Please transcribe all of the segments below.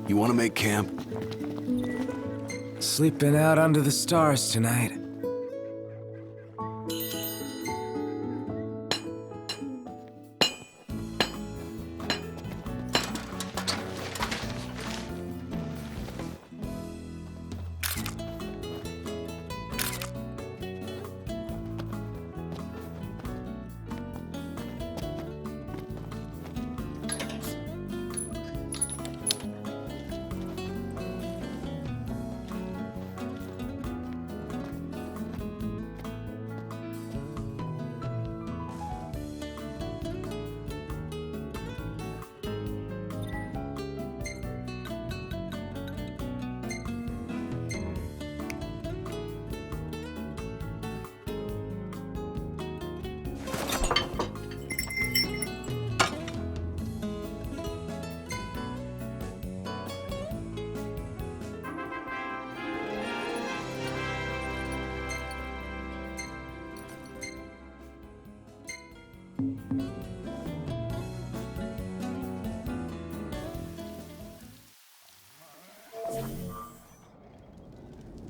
You want to make camp? Sleeping out under the stars tonight.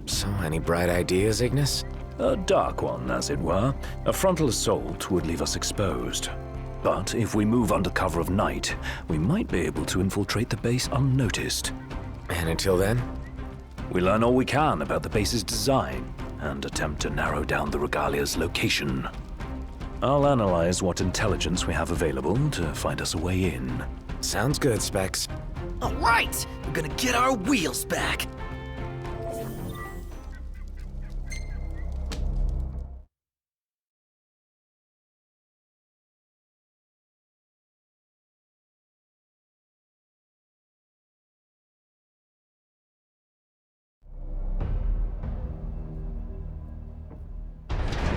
So, any bright ideas, Ignis? A dark one, as it were. A frontal assault would leave us exposed. But if we move under cover of night, we might be able to infiltrate the base unnoticed. And until then? We learn all we can about the base's design, and attempt to narrow down the Regalia's location. I'll analyze what intelligence we have available to find us a way in. Sounds good, Specs. All right, we're gonna get our wheels back.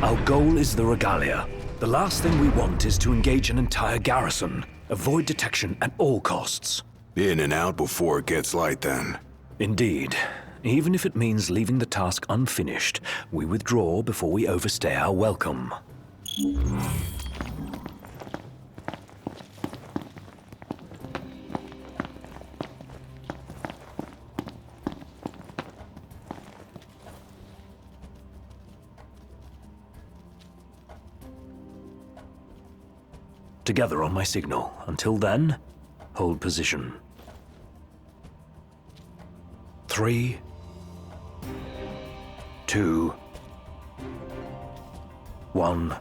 Our goal is the Regalia. The last thing we want is to engage an entire garrison. Avoid detection at all costs. In and out before it gets light, then. Indeed. Even if it means leaving the task unfinished, we withdraw before we overstay our welcome. Together on my signal. Until then, hold position. 3, 2, 1.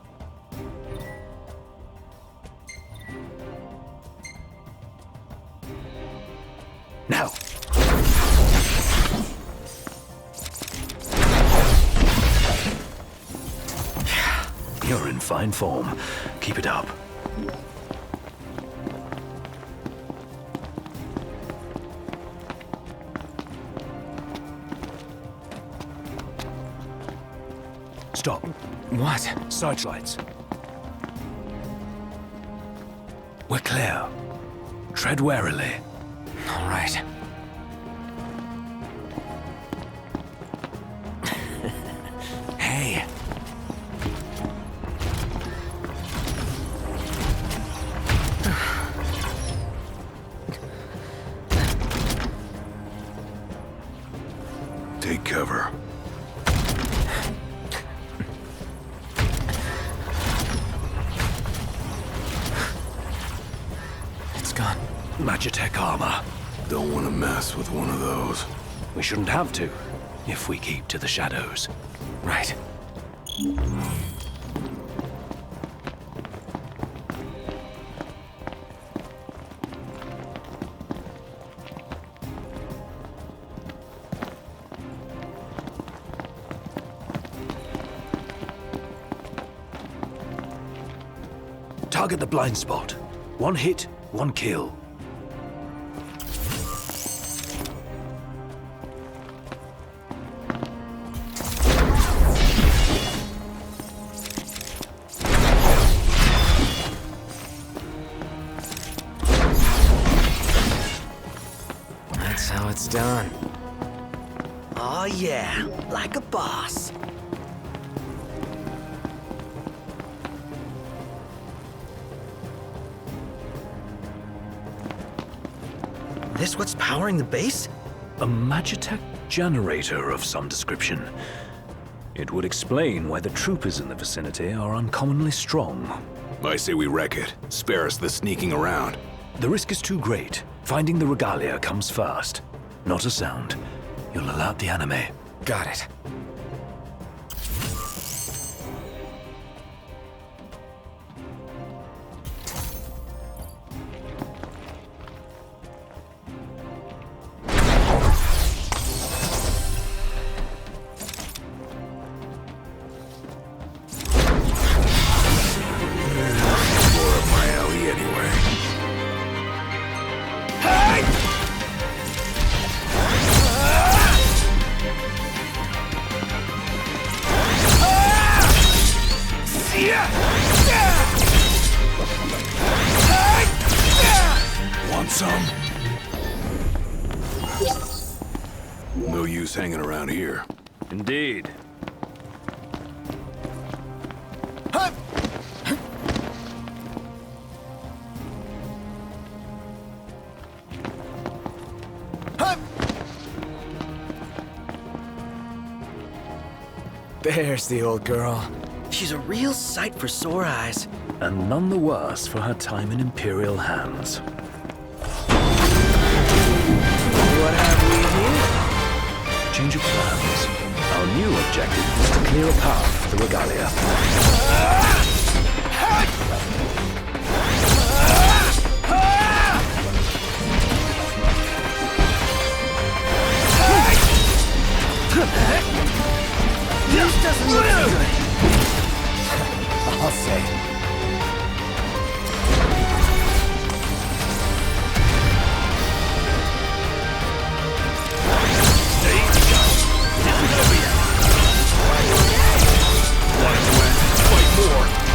Now! You're in fine form. Keep it up. Stop. What? Searchlights. We're clear. Tread warily. All right. Hey. Take cover. Magitech armor. Don't want to mess with one of those. We shouldn't have to, if we keep to the shadows. Right. Target the blind spot. One hit, one kill. That's how it's done. Oh yeah, like a boss. This what's powering the base? A Magitech generator of some description. It would explain why the troopers in the vicinity are uncommonly strong. I say we wreck it. Spare us the sneaking around. The risk is too great. Finding the regalia comes first. Not a sound. You'll alert the enemy. Got it. More up my alley anyway. Want some? No use hanging around here. Indeed. There's the old girl. She's a real sight for sore eyes. And none the worse for her time in Imperial hands. What have we here? Change of plans. Our new objective is to clear a path for the regalia. This doesn't look too good. I'll say.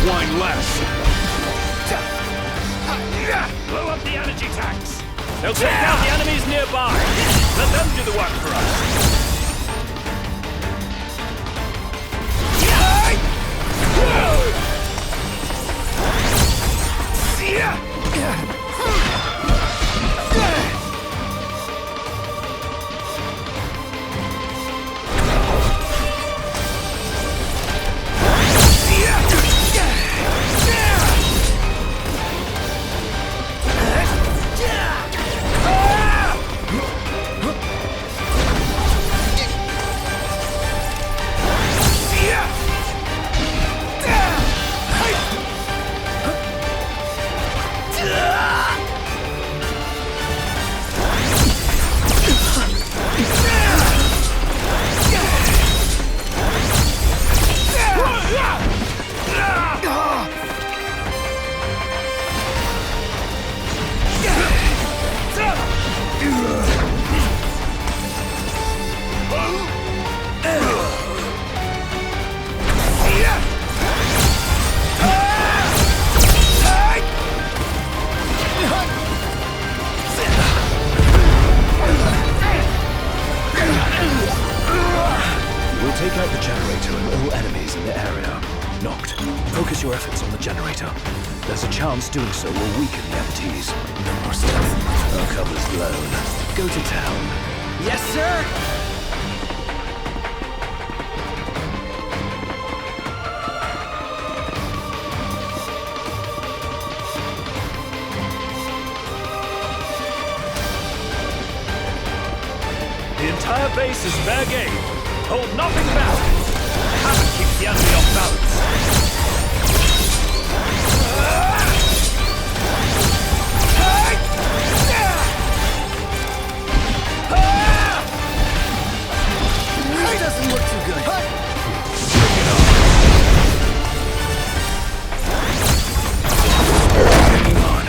Wine less. Blow up the energy tanks. They'll take out the enemies nearby. Let them do the work for us. Take out the generator and all enemies in the area. Knocked. Focus your efforts on the generator. There's a chance doing so will weaken the MTs. No more stuff. Our cover's blown. Go to town. Yes, sir! The entire base is fair game. Hold nothing back. Hammer keeps the enemy off balance. This doesn't look too good. Hanging on.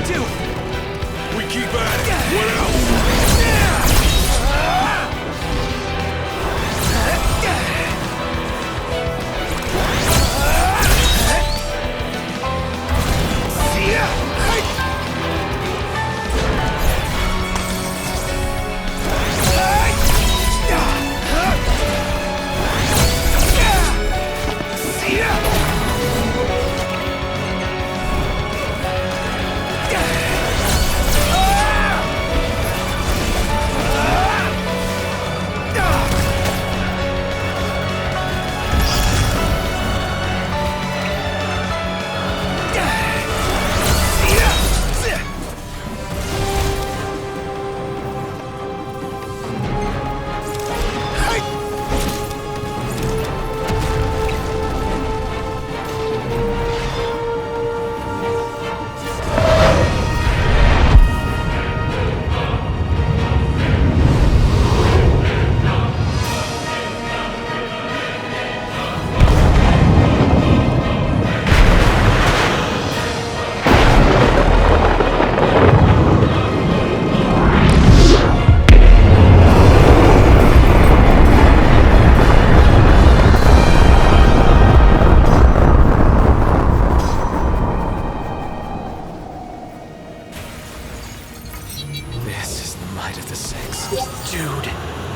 trying to! We keep at it. What else? Dude,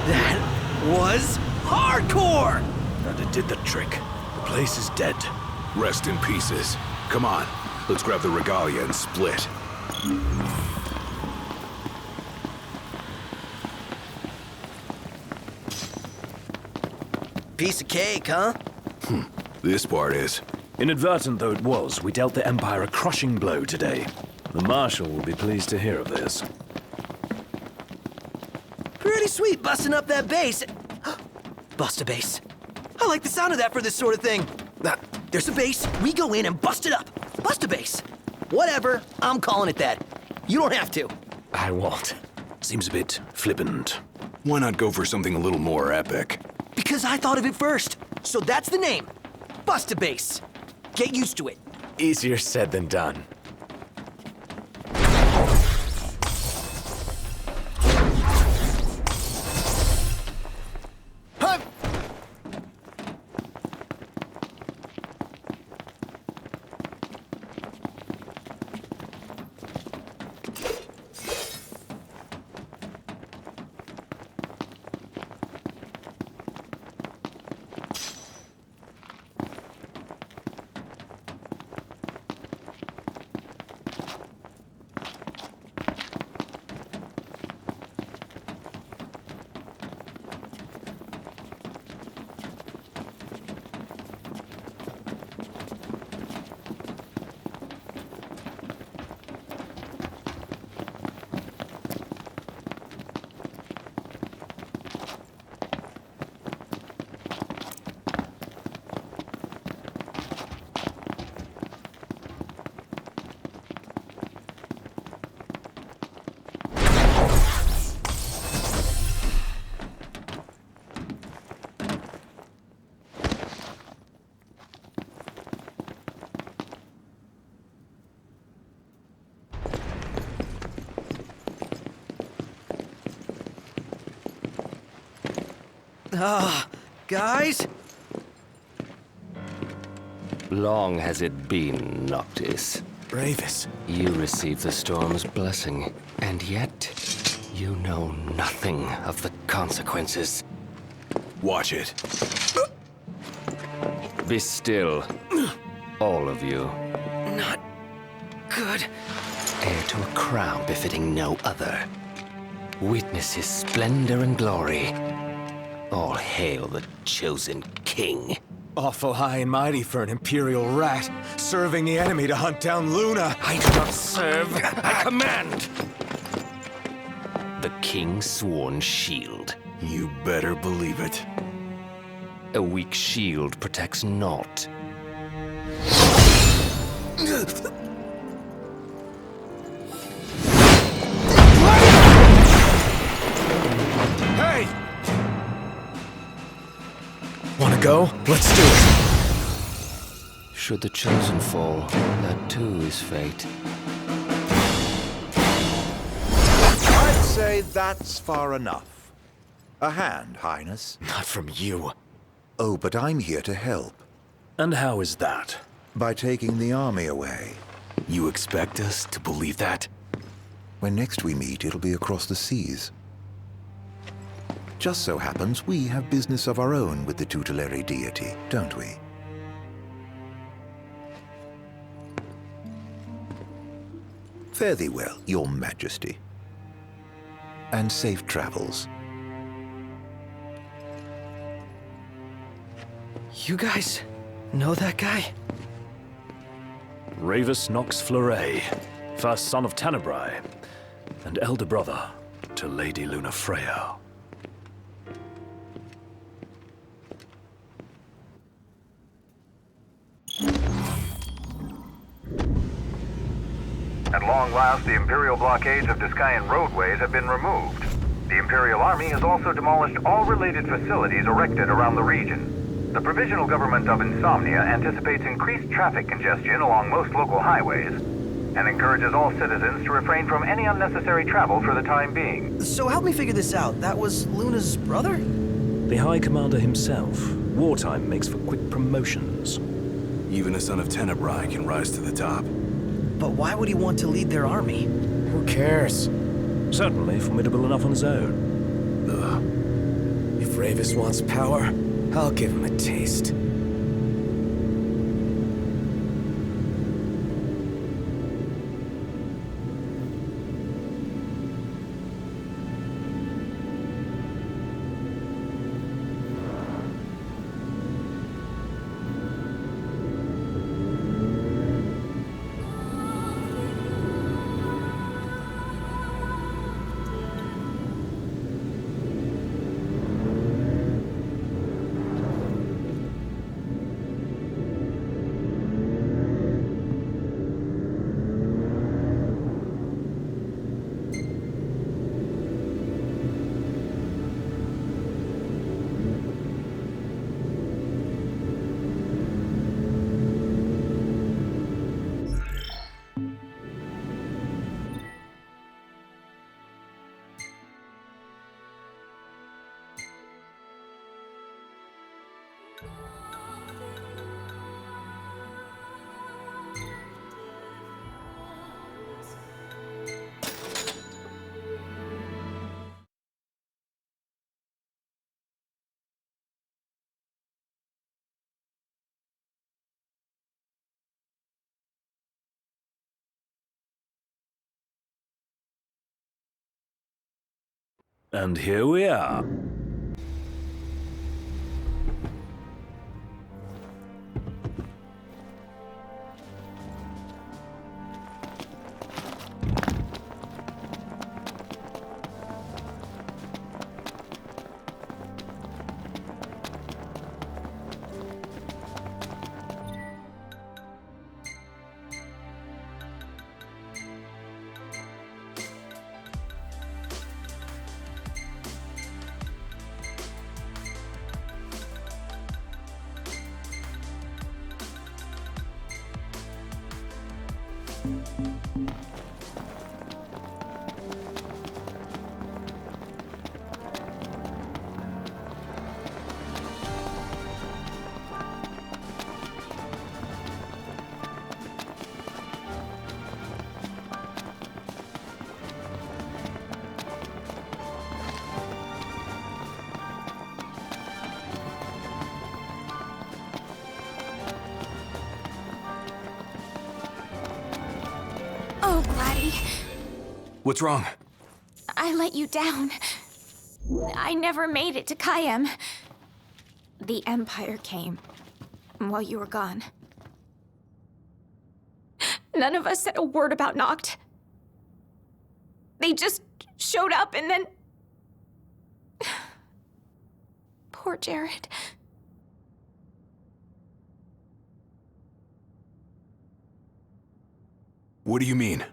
that was hardcore! And it did the trick. The place is dead. Rest in pieces. Come on, let's grab the regalia and split. Piece of cake, huh? This part is. Inadvertent though it was, we dealt the Empire a crushing blow today. The Marshal will be pleased to hear of this. Pretty sweet busting up that base. Bust a base. I like the sound of that for this sort of thing. There's a base, we go in and bust it up. Bust a base. Whatever, I'm calling it that. You don't have to. I won't. Seems a bit flippant. Why not go for something a little more epic? Because I thought of it first. So that's the name. Bust a base. Get used to it. Easier said than done. Guys? Long has it been, Noctis. Ravus. You received the storm's blessing, and yet you know nothing of the consequences. Watch it. Be still, all of you. Not good. Heir to a crown befitting no other. Witness his splendor and glory. All hail the chosen king. Awful high and mighty for an Imperial rat, serving the enemy to hunt down Luna. I do not serve, I command! The king's sworn shield. You better believe it. A weak shield protects naught. Hey! Wanna go? Let's do it! Should the chosen fall, that too is fate. say that's far enough. A hand, Highness. Not from you. Oh, but I'm here to help. And how is that? By taking the army away. You expect us to believe that? When next we meet, it'll be across the seas. Just so happens we have business of our own with the tutelary deity, don't we? Fare thee well, your majesty. And safe travels. You guys know that guy? Ravus Nox Fleuret, first son of Tenebrae, and elder brother to Lady Luna Freya. At long last, the Imperial blockades of Caem roadways have been removed. The Imperial Army has also demolished all related facilities erected around the region. The Provisional Government of Insomnia anticipates increased traffic congestion along most local highways, and encourages all citizens to refrain from any unnecessary travel for the time being. So help me figure this out. That was Luna's brother? The High Commander himself. Wartime makes for quick promotions. Even a son of Tenebrae can rise to the top. But why would he want to lead their army? Who cares? Certainly formidable enough on his own. If Ravus wants power, I'll give him a taste. And here we are. Oh, Gladdy. What's wrong? I let you down. I never made it to Caem. The Empire came while you were gone. None of us said a word about Noct. They just showed up and then... Poor Jared. What do you mean?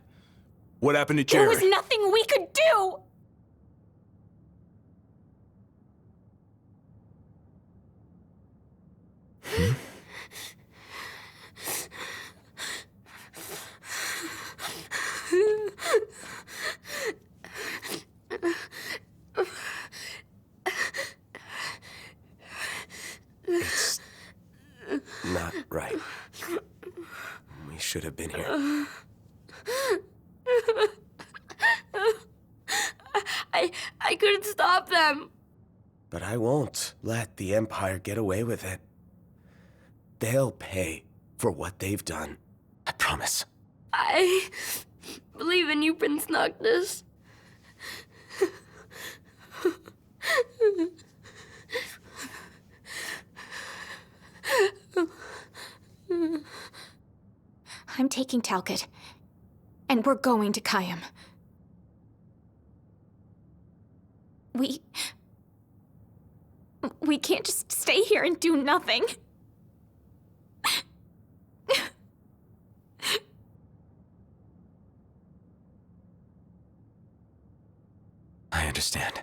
What happened to Jared? There was nothing we could do! should have been here. I couldn't stop them. But I won't let the Empire get away with it. They'll pay for what they've done. I promise. I believe in you, Prince Noctis. I'm taking Talcott, and we're going to Caem. We can't just stay here and do nothing. I understand.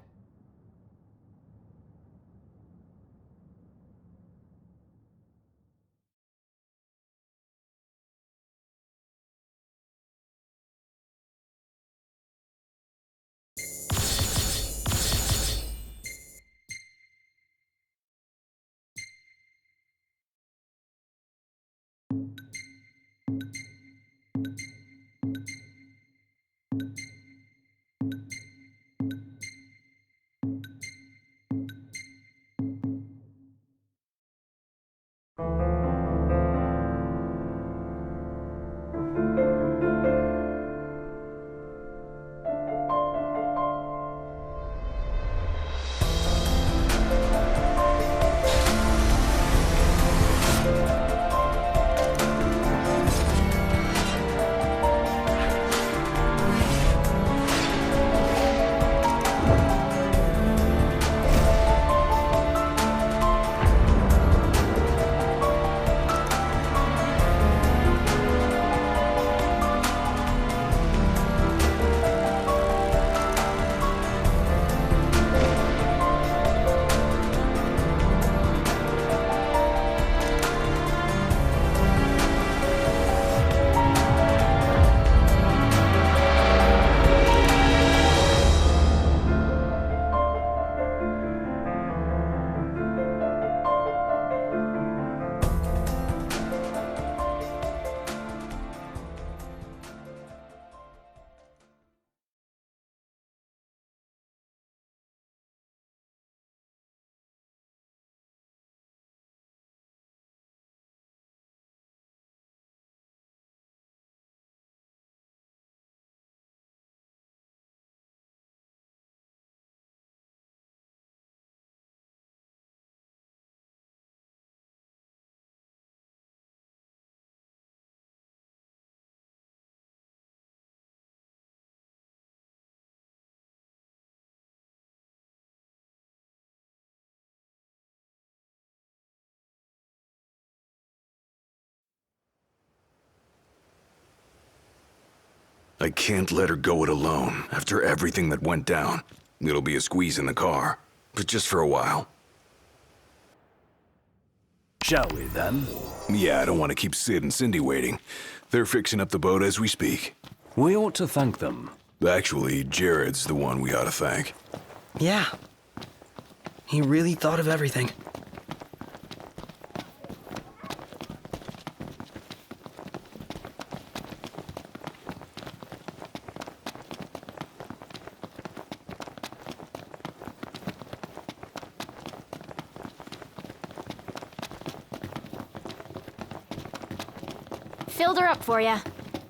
I can't let her go it alone. After everything that went down, it'll be a squeeze in the car. But just for a while. Shall we, then? Yeah, I don't want to keep Sid and Cindy waiting. They're fixing up the boat as we speak. We ought to thank them. Actually, Jared's the one we ought to thank. Yeah. He really thought of everything. Filled her up for you.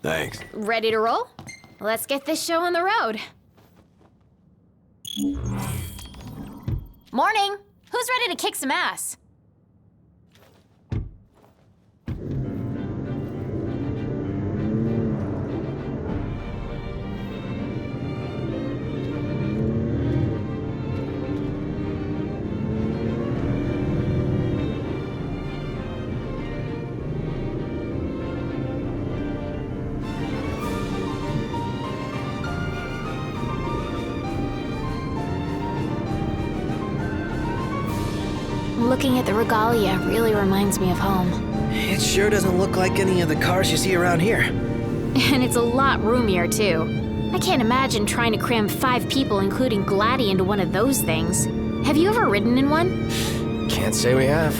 Thanks. Ready to roll? Let's get this show on the road. Morning! Who's ready to kick some ass? Looking at the regalia really reminds me of home. It sure doesn't look like any of the cars you see around here. And it's a lot roomier, too. I can't imagine trying to cram 5 people, including Gladdy, into one of those things. Have you ever ridden in one? Can't say we have.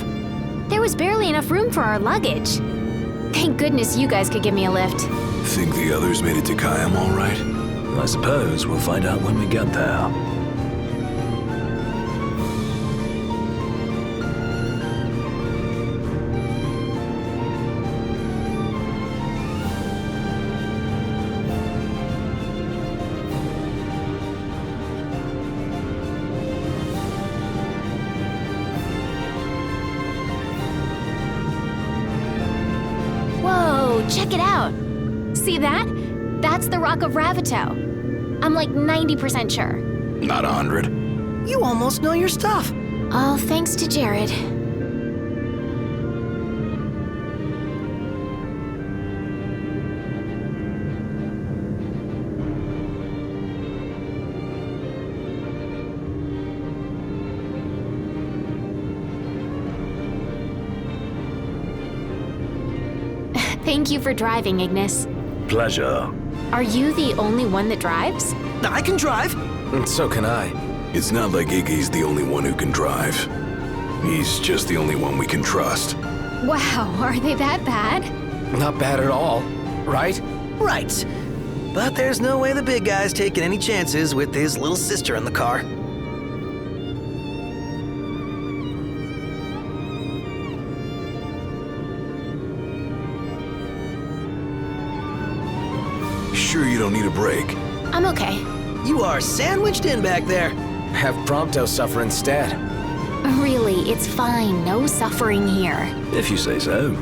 There was barely enough room for our luggage. Thank goodness you guys could give me a lift. Think the others made it to Caem all right? I suppose we'll find out when we get there. Whoa, check it out. See that? That's the Rock of Ravito. I'm like 90% sure. Not 100. You almost know your stuff. All thanks to Jared. Thank you for driving, Ignis. Pleasure. Are you the only one that drives? I can drive. And so can I. It's not like Iggy's the only one who can drive. He's just the only one we can trust. Wow, are they that bad? Not bad at all, right? Right. But there's no way the big guy's taking any chances with his little sister in the car. Sure you don't need a break? I'm okay. You are sandwiched in back there. Have Prompto suffer instead. Really, it's fine. No suffering here. If you say so.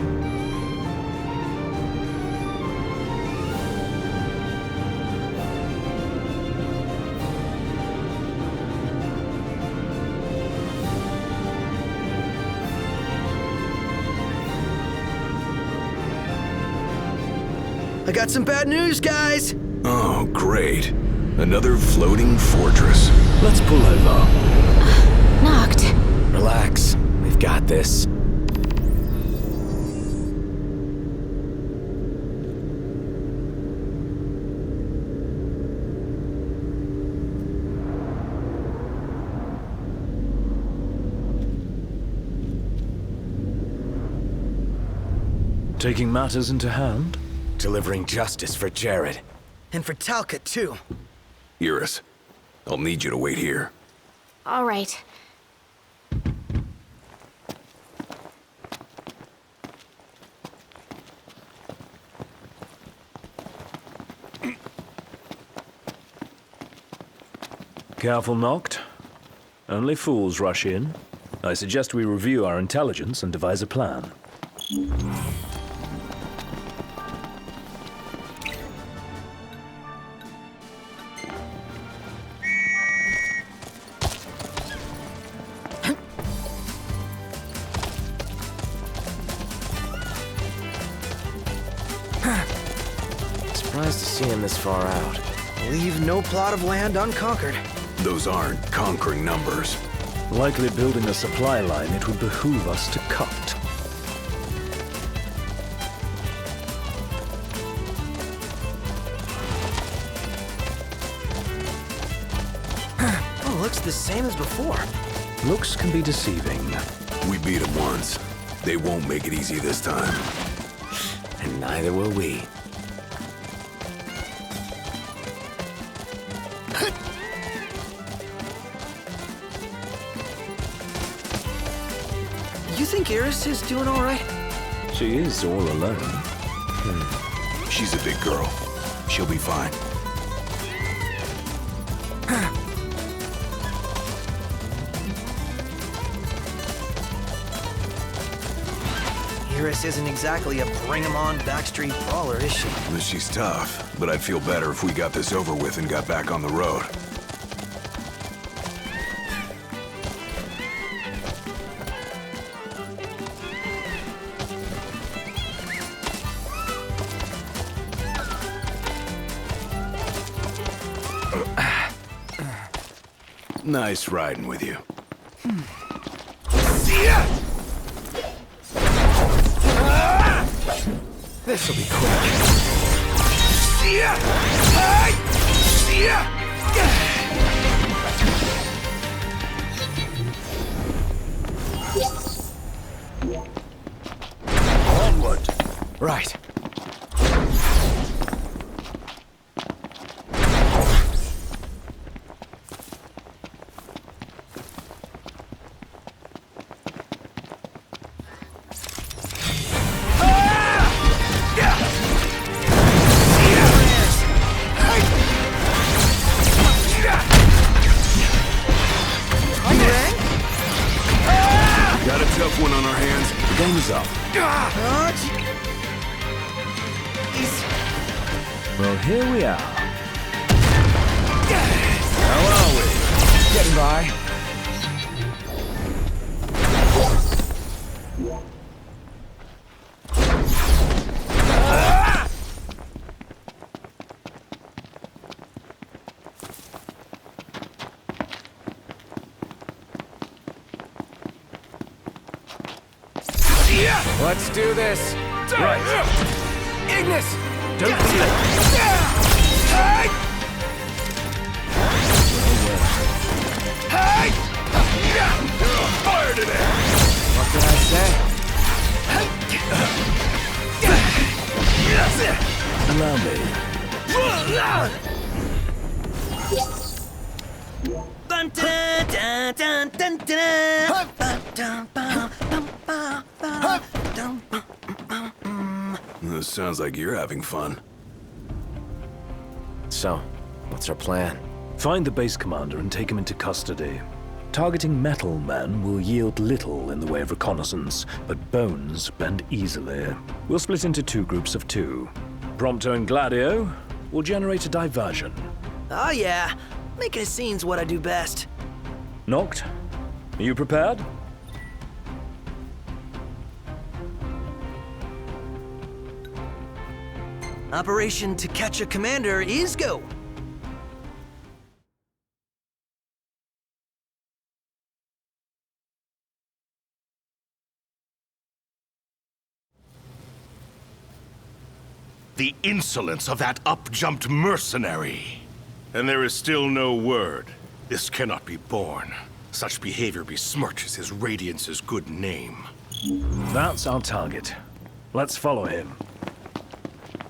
I got some bad news, guys. Oh, great. Another floating fortress. Let's pull over. Knocked. Relax. We've got this. Taking matters into hand? Delivering justice for Jared. And for Talcott, too. Iris, I'll need you to wait here. All right. Careful, Noct. Only fools rush in. I suggest we review our intelligence and devise a plan. Surprised to see him this far out. Leave no plot of land unconquered. Those aren't conquering numbers. Likely building a supply line it would behoove us to cut. Oh, looks the same as before. Looks can be deceiving. We beat them once. They won't make it easy this time. And neither will we. You think Iris is doing all right? She is all alone. She's a big girl. She'll be fine. Iris isn't exactly a bring-em-on backstreet brawler, is she? She's tough, but I'd feel better if we got this over with and got back on the road. Nice riding with you. This'll be quick. Onward! Right. Got a tough one on our hands. The game is up. Well, here we are. How are we? Getting by. Let's do this. Right. Ignis! Don't be late. You're on fire today! What did I say? Allow me. Dun, dun, dun, dun, dun, dun. Dun, dun, dun, dun, dun, dun. This sounds like you're having fun. So, what's our plan? Find the base commander and take him into custody. Targeting metal men will yield little in the way of reconnaissance, but bones bend easily. We'll split into 2 groups of 2. Prompto and Gladio will generate a diversion. Oh yeah, making a scene's what I do best. Noct, are you prepared? Operation To Catch a Commander is go. The insolence of that up-jumped mercenary! And there is still no word. This cannot be borne. Such behavior besmirches his Radiance's good name. That's our target. Let's follow him.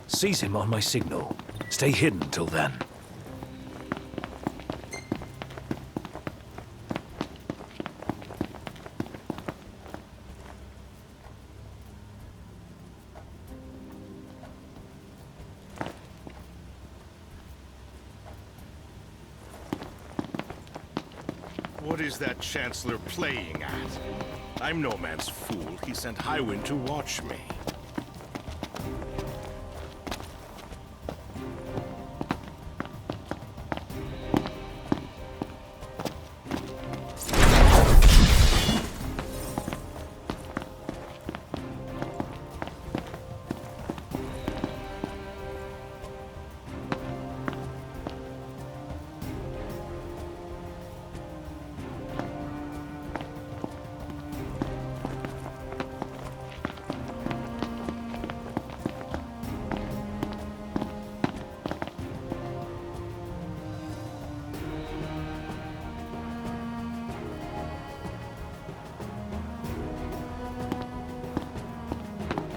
Seize him on my signal. Stay hidden till then. What is that Chancellor playing at? I'm no man's fool. He sent Highwind to watch me.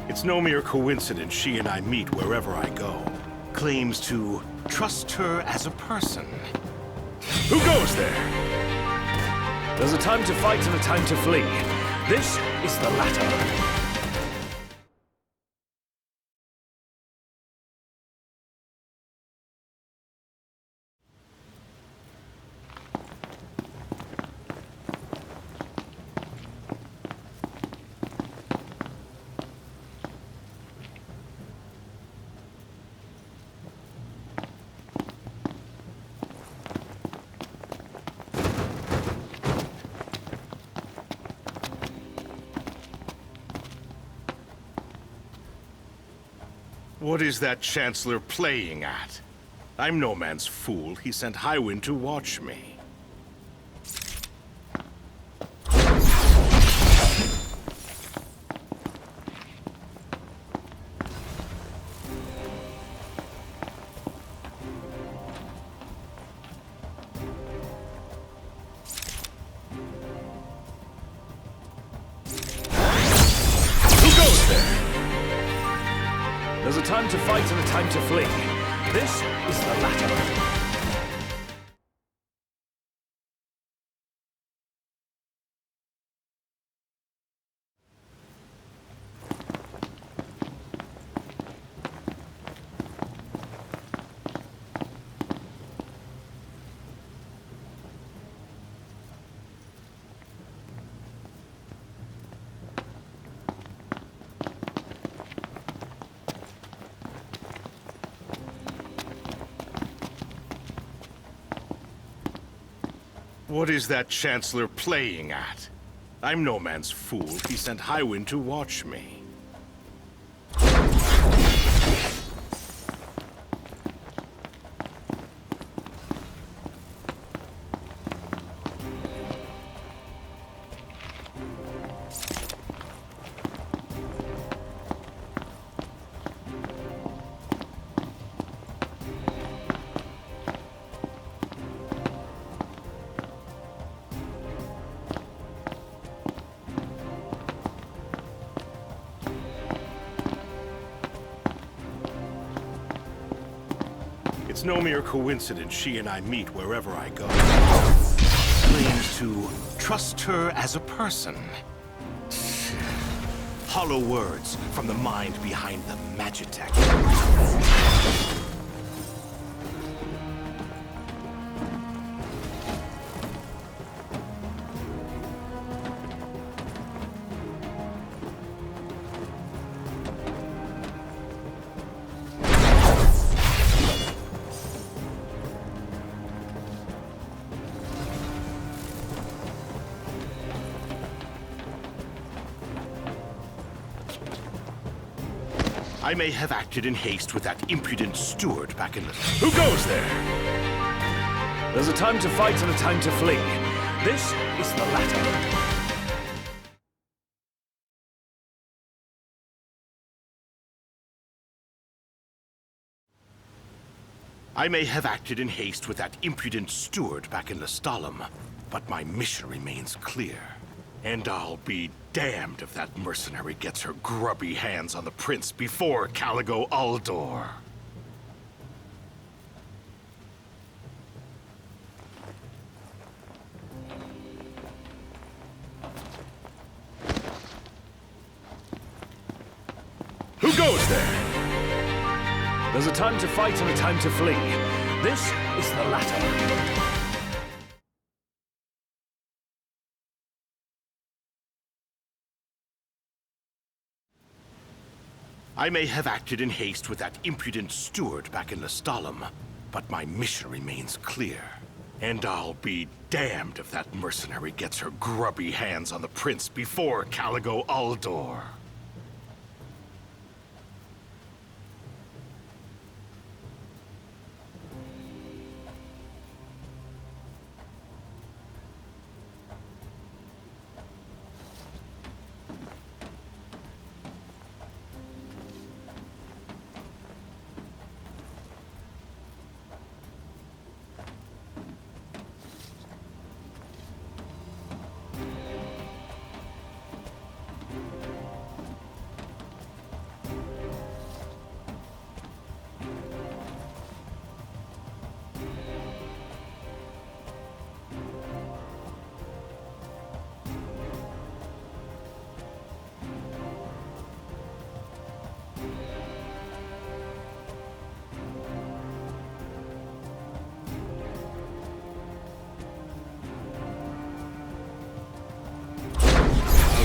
It's no mere coincidence she and I meet wherever I go. Claims to trust her as a person. Who goes there? There's a time to fight and a time to flee. This is the latter. What is that Chancellor playing at? I'm no man's fool. He sent Highwind to watch me. Who goes there? to fight and a time to flee. This is the latter. What is that Chancellor playing at? I'm no man's fool. He sent Highwind to watch me. It's no mere coincidence she and I meet wherever I go. Claims to trust her as a person. Hollow words from the mind behind the Magitech. I may have acted in haste with that impudent steward back in the... Who goes there? There's a time to fight and a time to flee. This is the latter. I may have acted in haste with that impudent steward back in the Stalem, but my mission remains clear. And I'll be damned if that mercenary gets her grubby hands on the prince before Caligo Uldor. Who goes there? There's a time to fight and a time to flee. This is the latter. I may have acted in haste with that impudent steward back in the Stalem, but my mission remains clear. And I'll be damned if that mercenary gets her grubby hands on the prince before Caligo Uldor.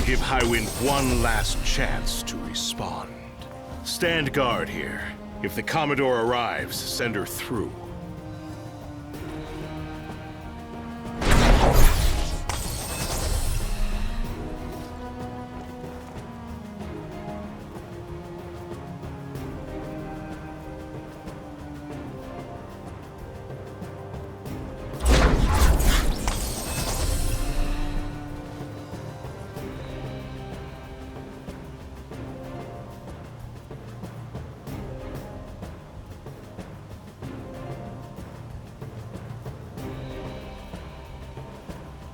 Give Highwind one last chance to respond. Stand guard here. If the Commodore arrives, send her through.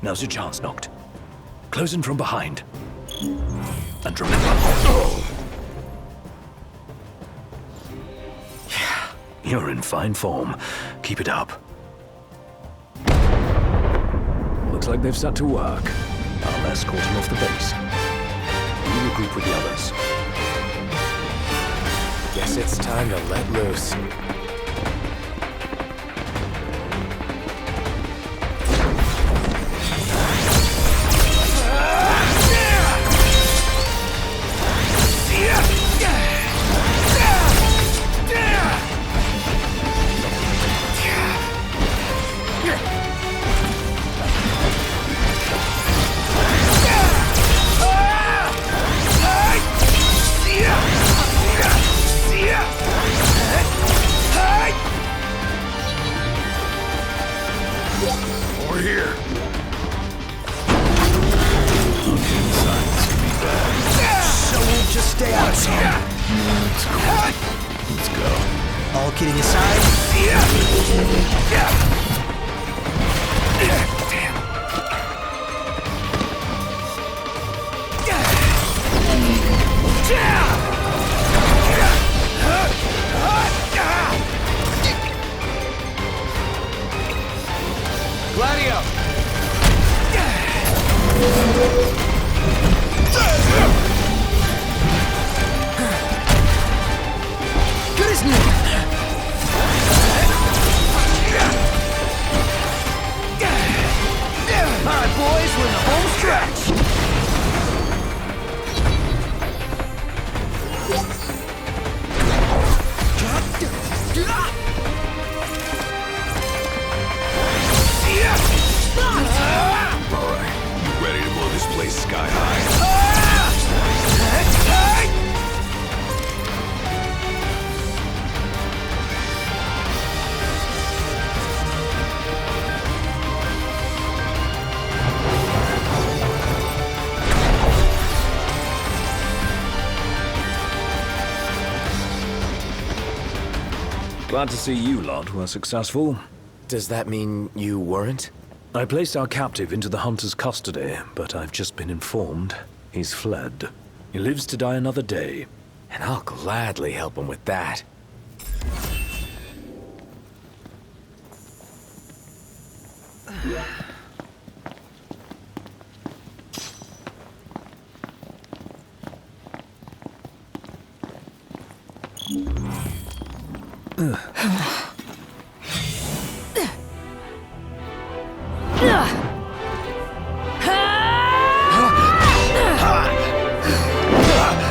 Now's your chance, Noct. Close in from behind. And remember... You're in fine form. Keep it up. Looks like they've set to work. I'll escort him off the base. You regroup with the others. Guess it's time to let loose. We're here. So we'll just stay outside. Let's go. All kidding aside. Gladio! Good as new. All right, boys, we're in the home stretch. All right, you ready to blow this place sky high? Glad to see you lot were successful. Does that mean you weren't? I placed our captive into the hunter's custody, but I've just been informed he's fled. He lives to die another day. And I'll gladly help him with that.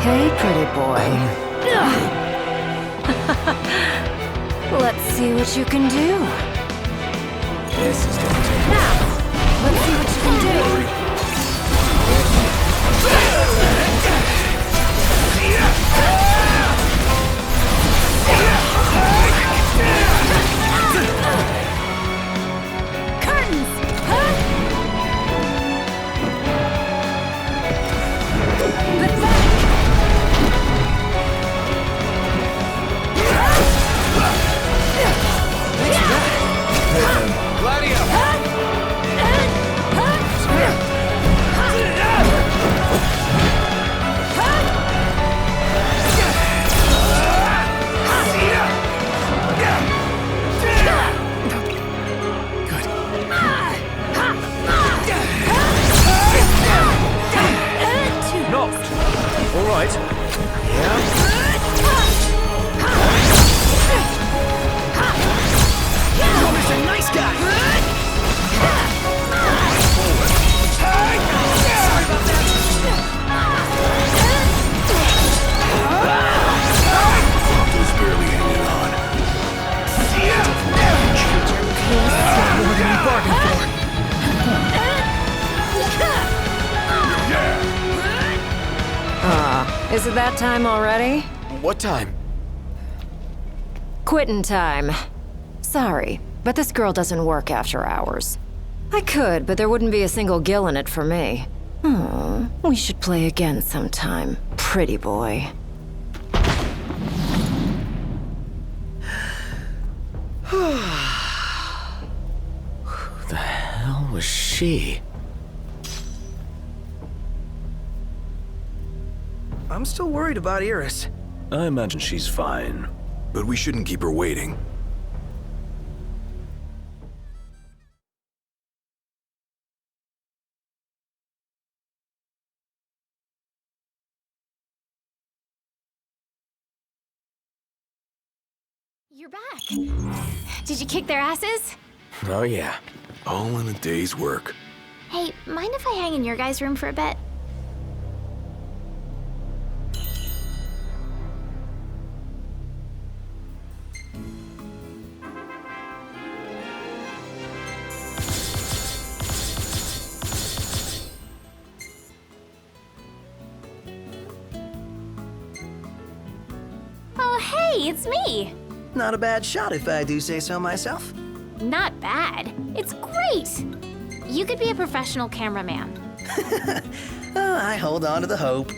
Hey, pretty boy. Let's see what you can do. This is gonna take Now, let's see what you can do. Curtains! Huh? Pathetic! All right. Tommy's a nice guy. Sorry about that. Just barely hanging on. More than we bargained for. Is it that time already? What time? Quitting time. Sorry, but this girl doesn't work after hours. I could, but there wouldn't be a single gill in it for me. We should play again sometime, pretty boy. Who the hell was she? I'm still worried about Iris. I imagine she's fine. But we shouldn't keep her waiting. You're back. Did you kick their asses? Oh, yeah. All in a day's work. Hey, mind if I hang in your guys' room for a bit? Oh, hey, it's me! Not a bad shot if I do say so myself. Not bad. It's great! You could be a professional cameraman. Oh, I hold on to the hope.